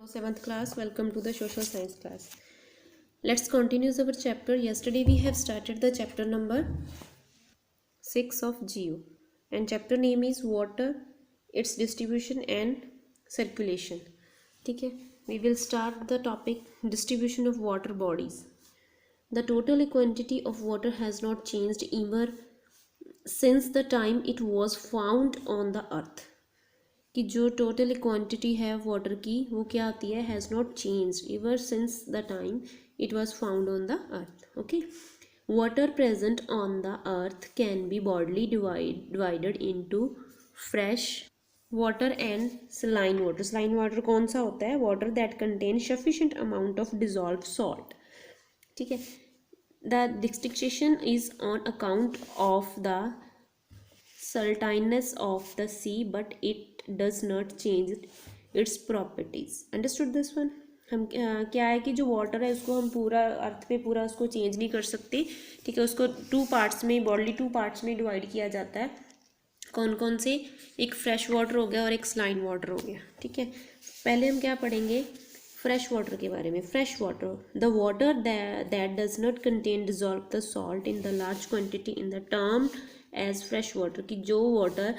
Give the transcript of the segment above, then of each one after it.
Seventh class, welcome to the social science class. Let's continue our chapter. Yesterday we have started the chapter number 6 of GU, and chapter name is water, its distribution and circulation. Okay, we will start the topic distribution of water bodies. The total quantity of water has not changed ever since the time it was found on the earth. कि जो total quantity है water की वो क्या आती है, has not change ever since the time it was found on the earth. Okay, water present on the earth can be broadly divided into fresh water and saline water. Saline water कौन सा होता है? Water that contain sufficient amount of dissolve salt. ठीक है, the distinction is on account of the saltiness of the sea, but it does not change its properties. Understood this one? हम क्या है कि जो वाटर है उसको हम पूरा अर्थ पे पूरा उसको चेंज नहीं कर सकते. ठीक है, उसको टू पार्ट्स में बॉडली टू पार्ट्स में डिवाइड किया जाता है. कौन कौन से? एक फ्रेश वाटर हो गया और एक सलाइन वाटर हो गया. ठीक है, पहले हम क्या पढ़ेंगे? फ्रेश वाटर के बारे में. Fresh water, the water that does not contain dissolve the salt in the large quantity in the term as fresh water. की जो वाटर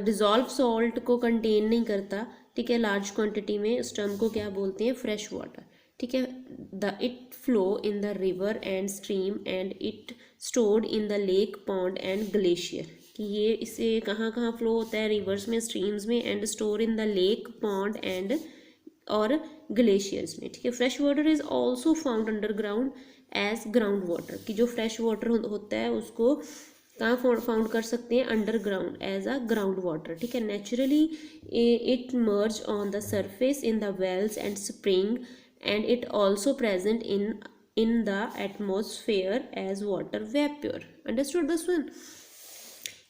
डिजॉल्व सॉल्ट को कंटेन नहीं करता, ठीक है, लार्ज क्वांटिटी में, उस टर्म को क्या बोलते हैं? Fresh water. ठीक है, the it flow in the river and stream and it stored in the lake pond and glacier. कि ये इसे कहाँ कहाँ फ्लो होता है? रिवर्स में, स्ट्रीम्स में, and store in the lake pond and और ग्लेशियर्स में. ठीक है, fresh water is also found underground as ground water. कि जो फ्रेश वाटर होता है उसको कहाँ फाउंड कर सकते हैं? Underground as a ground water. ठीक है, naturally it merge on the surface in the wells and spring and it also present in the atmosphere as water vapour. Understood this one?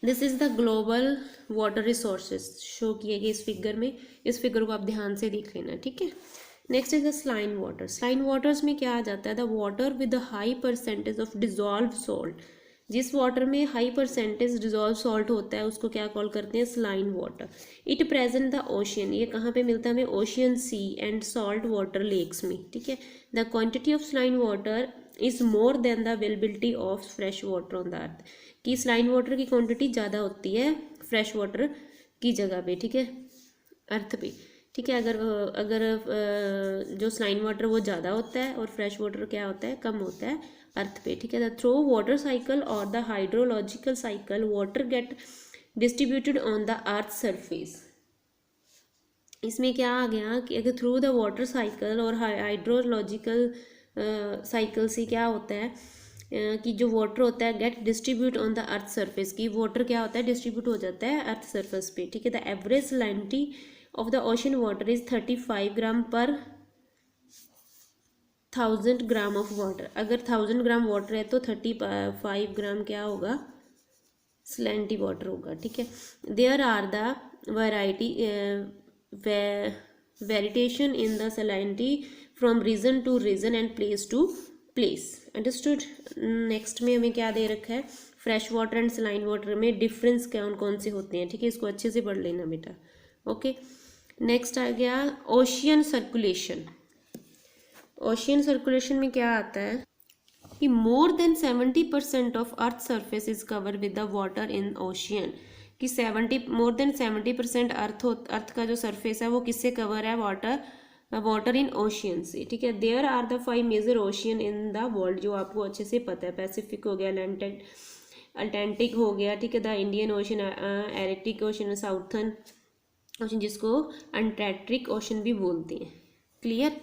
This is the global water resources show किए गए इस figure में. इस figure को आप ध्यान से देख लेना. ठीक है, next is the saline water. Saline waters में क्या आ जाता है? The water with high percentage of dissolve salt. जिस वाटर में हाई परसेंटेज डिजॉल्व सॉल्ट होता है उसको क्या कॉल करते हैं? Saline water. It present the ocean. ये कहाँ पे मिलता है हमें? Ocean, sea and salt water lakes में. ठीक है, the quantity of saline water is more than the availability of fresh water on the अर्थ. कि सलाइन वाटर की क्वांटिटी ज़्यादा होती है फ्रेश वाटर की जगह पे. ठीक है, अर्थ पे. ठीक है, अगर जो सलाइन वाटर वो ज़्यादा होता है और फ्रेश वाटर क्या होता है? कम होता है अर्थ पे. ठीक है, द थ्रू वाटर साइकिल और the hydrological cycle water get distributed on the earth surface. इसमें क्या आ गया कि अगर थ्रू द वाटर साइकिल और हाइड्रोलॉजिकल साइकिल से क्या होता है कि जो वाटर होता है get distribute on the earth surface. की वाटर क्या होता है? डिस्ट्रीब्यूट हो जाता है अर्थ सरफेस पे. ठीक है, the average salinity of the ocean water is 35 gram पर 1000 ग्राम ऑफ वाटर. अगर 1000 ग्राम वाटर है तो 35 ग्राम क्या होगा? सलाइनिटी वाटर होगा. ठीक है, there are the variation in the salinity from region to region and place to place. Understood? Next में हमें क्या दे रखा है? Fresh water and saline water में डिफरेंस कौन कौन से होते हैं. ठीक है, इसको अच्छे से पढ़ लेना बेटा. ओके, नेक्स्ट आ गया ओशियन सर्कुलेशन. ओशियन सर्कुलेशन में क्या आता है कि more than 70% of earth surface is cover with the water in ocean. कि 70% अर्थ का जो सरफेस है वो किससे कवर है? वाटर इन ओशियन से. ठीक है, there are the 5 major ocean in the world, जो आपको अच्छे से पता है. पैसिफिक हो गया, अटलांटिक हो गया. ठीक है, the Indian Ocean, Arctic Ocean, Southern Ocean जिसको अंटार्कटिक ओशन भी बोलते हैं. Clear?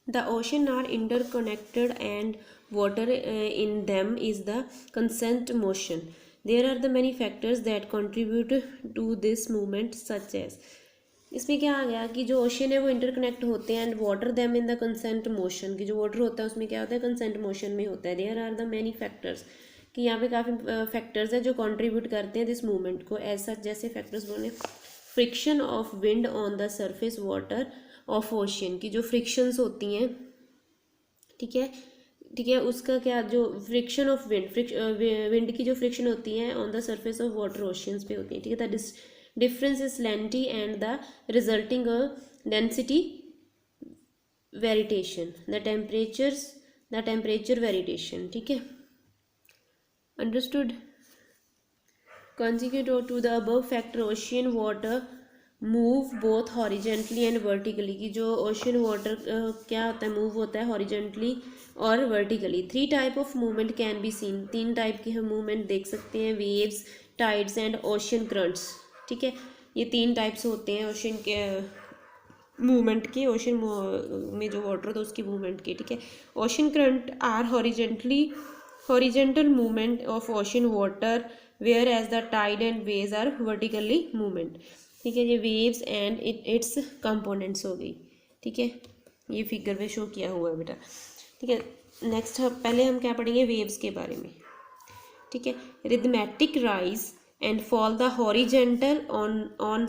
The ocean are interconnected and water in them is the constant motion. There are the many factors that contribute to this movement such as. इसमें क्या आ गया कि जो ओशन है वो इंटरकनेक्ट होते हैं and water them in the constant motion. की जो वाटर होता है उसमें क्या होता है? कंस्टेंट मोशन में होता है. There are the many factors. कि यहाँ पे काफ़ी फैक्टर्स है जो कंट्रीब्यूट करते हैं दिस मूवमेंट को. ऐसा जैसे फैक्टर्स बोले friction of wind on the surface water of ocean. की जो फ्रिक्शंस होती हैं, ठीक है, ठीक है, उसका क्या, जो फ्रिक्शन ऑफ विंड की जो फ्रिक्शन होती है on the surface of water oceans पे होती है. ठीक है, the difference is salinity and the resulting density variation, the temperature variation, ठीक है, understood. Consequent to the above factor, ocean water move both horizontally and vertically, कि जो ocean water क्या होता है, move होता है horizontally और vertically। 3 type of movement can be seen, 3 type की हम movement देख सकते हैं, waves, tides and ocean currents, ठीक है। ये 3 टाइप्स होते हैं ocean के मूवमेंट के, ओशन में जो वाटर होता है उसकी मूवमेंट के, ठीक है। Ocean current are horizontal movement of ocean water, whereas the tide and waves are vertically movement, ठीक है। ये वेव्स एंड इट्स कंपोनेंट्स हो गई, ठीक है, ये फिगर में शो किया हुआ है बेटा, ठीक है। नेक्स्ट पहले हम क्या पढ़ेंगे, वेव्स के बारे में, ठीक है। Rhythmic rise and fall the horizontal on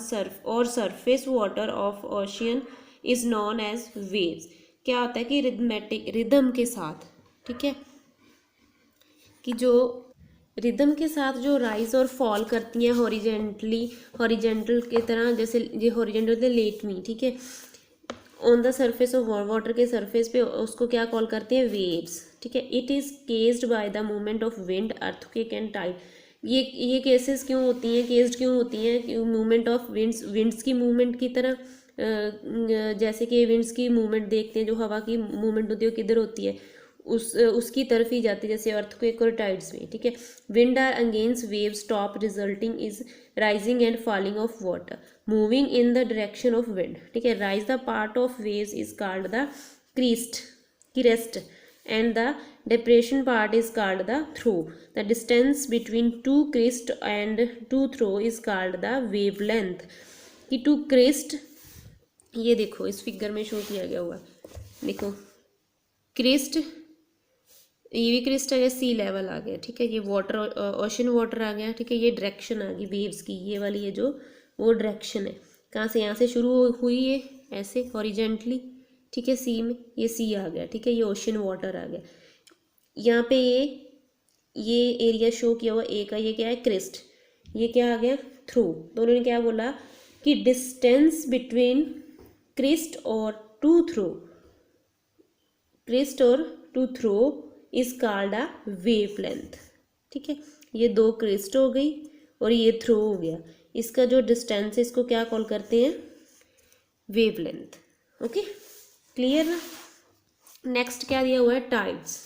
surface water of ocean is known as waves। क्या होता है कि रिदमेटिक रिदम के साथ, ठीक है, कि जो रिदम के साथ जो राइज और फॉल करती हैं हॉरिजेंटल की तरह, जैसे ये हॉरिजेंटल लेट मी, ठीक है, on the surface of water के सरफेस पे, उसको क्या कॉल करते हैं, वेव्स, ठीक है। It is caused by the movement of wind, earthquake and tide. ये केसेस क्यों होती हैं, केस्ड क्यों होती हैं, मूवमेंट ऑफ विंड्स की मूवमेंट की तरह, जैसे कि विंड्स की मूवमेंट देखते हैं, जो हवा की मूवमेंट होती है वो किधर होती है, उसकी तरफ ही जाती है, जैसे अर्थक्वेक और टाइड्स में, ठीक है। Wind are against waves top resulting is rising and falling of water moving in the direction of wind, ठीक है। Rise the part of waves is called the crest and the depression part is called the throw। the distance between two crest and two throw is called the wavelength। कि to crest, ये देखो इस figure में show किया गया हुआ, देखो crest, ये भी क्रेस्ट आ गया, सी लेवल आ गया, ठीक है, ये वाटर ओशन वाटर आ गया, ठीक है, ये डायरेक्शन आ गई वेव्स की, ये वाली है जो वो डायरेक्शन है, कहाँ से, यहाँ से शुरू हुई है ऐसे हॉरिजेंटली, ठीक है, सी में, ये सी आ गया, ठीक है, ये ओशन वाटर आ गया, यहाँ पे ये एरिया शो किया हुआ ए का, ये क्या है, क्रेस्ट, ये क्या आ गया, थ्रो। तो उन्होंने क्या बोला कि डिस्टेंस बिटवीन क्रेस्ट और to throw is called a wavelength, ठीक है। ये 2 क्रेस्ट हो गई और ये थ्रो हो गया, इसका जो डिस्टेंस है इसको क्या कॉल करते हैं, वेवलेंथ, ओके, क्लियर ना। नेक्स्ट क्या दिया हुआ है, टाइड्स,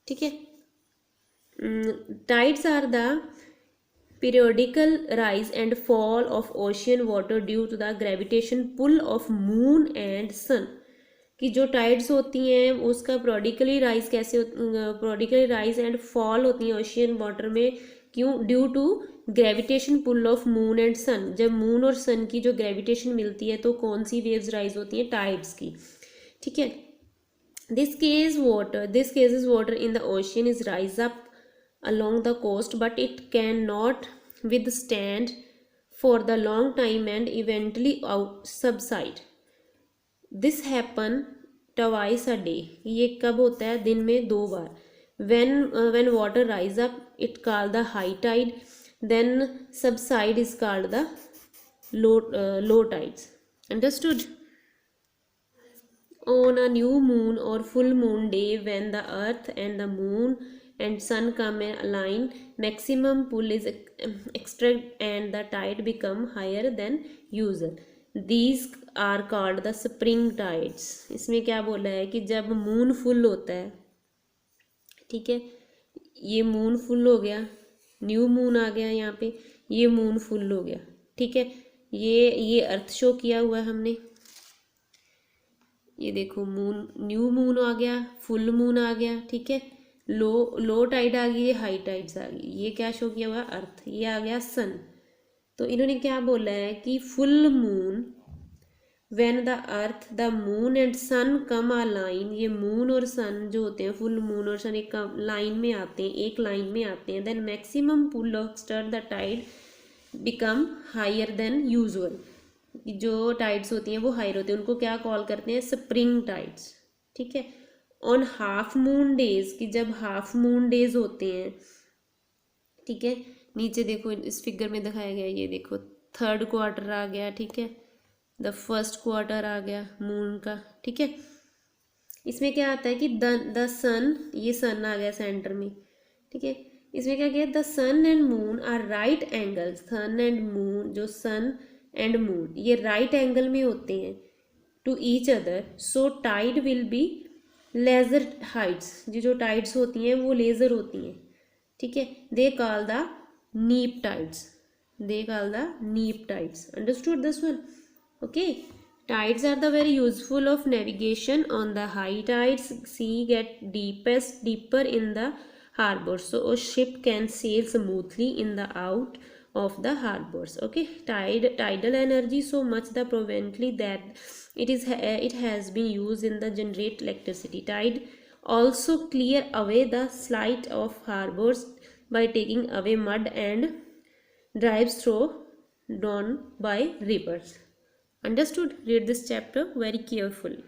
ठीक है। Tides are the periodical rise and fall of ocean water due to the gravitation pull of moon and sun. कि जो टाइड्स होती हैं उसका प्रोडिकली राइज एंड फॉल होती हैं ओशियन वाटर में, क्यों, due to gravitation pull of moon and sun. जब मून और सन की जो ग्रेविटेशन मिलती है तो कौन सी वेव्स राइज होती हैं, टाइड्स की, ठीक है। This case is water in the ocean is rise up along the coast, but it cannot withstand for the long time and eventually subside। this happen twice a day। ये कब होता है, दिन में 2 बार। when water rise up it called the high tide, then subside is called the low tides, understood। on a new moon or full moon day, when the earth and the moon and sun come align, maximum pull is extract and the tide become higher than usual। these are called the spring tides। इसमें क्या बोला है कि जब moon full होता है, ठीक है, ये मून फुल हो गया, न्यू मून आ गया यहाँ पे, ये मून फुल हो गया, ठीक है, ये अर्थ शो किया हुआ है हमने, ये देखो मून, न्यू मून आ गया, फुल मून आ गया, ठीक है, लो टाइड आ गई, ये हाई टाइड्स आ गई, ये क्या शो किया हुआ, अर्थ, ये आ गया सन। तो इन्होंने क्या बोला है कि full moon, when the earth the moon and sun come a line, ये मून और सन जो होते हैं, फुल मून और सन एक लाइन में आते हैं, एक लाइन में आते हैं, then maximum pull of stir the tide become higher than usual. जो टाइड्स होती हैं वो हायर होती हैं, उनको क्या कॉल करते हैं, स्प्रिंग टाइड्स, ठीक है। ऑन हाफ मून डेज, कि जब हाफ मून डेज होते हैं, ठीक है, नीचे देखो इस फिगर में दिखाया गया, ये देखो 3rd क्वार्टर आ गया, ठीक है, द फर्स्ट क्वार्टर आ गया मून का, ठीक है। इसमें क्या आता है कि द सन, ये सन आ गया सेंटर में, ठीक है। इसमें क्या किया, the sun and moon are right angle, sun and moon, जो सन एंड मून ये राइट एंगल में होते हैं to each other, so tide will be lesser heights, ये जो टाइड्स होती हैं वो लेजर होती हैं, ठीक है। दे कॉल द नीप टाइड्स, दे कॉल द नीप tides, understood this one, okay. Tides are the very useful of navigation. On the high tides, sea get deeper in the harbor, so a ship can sail smoothly in the out of the harbors, okay. Tidal energy so much the prominently that it has been used in the generate electricity. Tide also clear away the slight of harbors by taking away mud and drives through down by rivers. Understood? Read this chapter very carefully.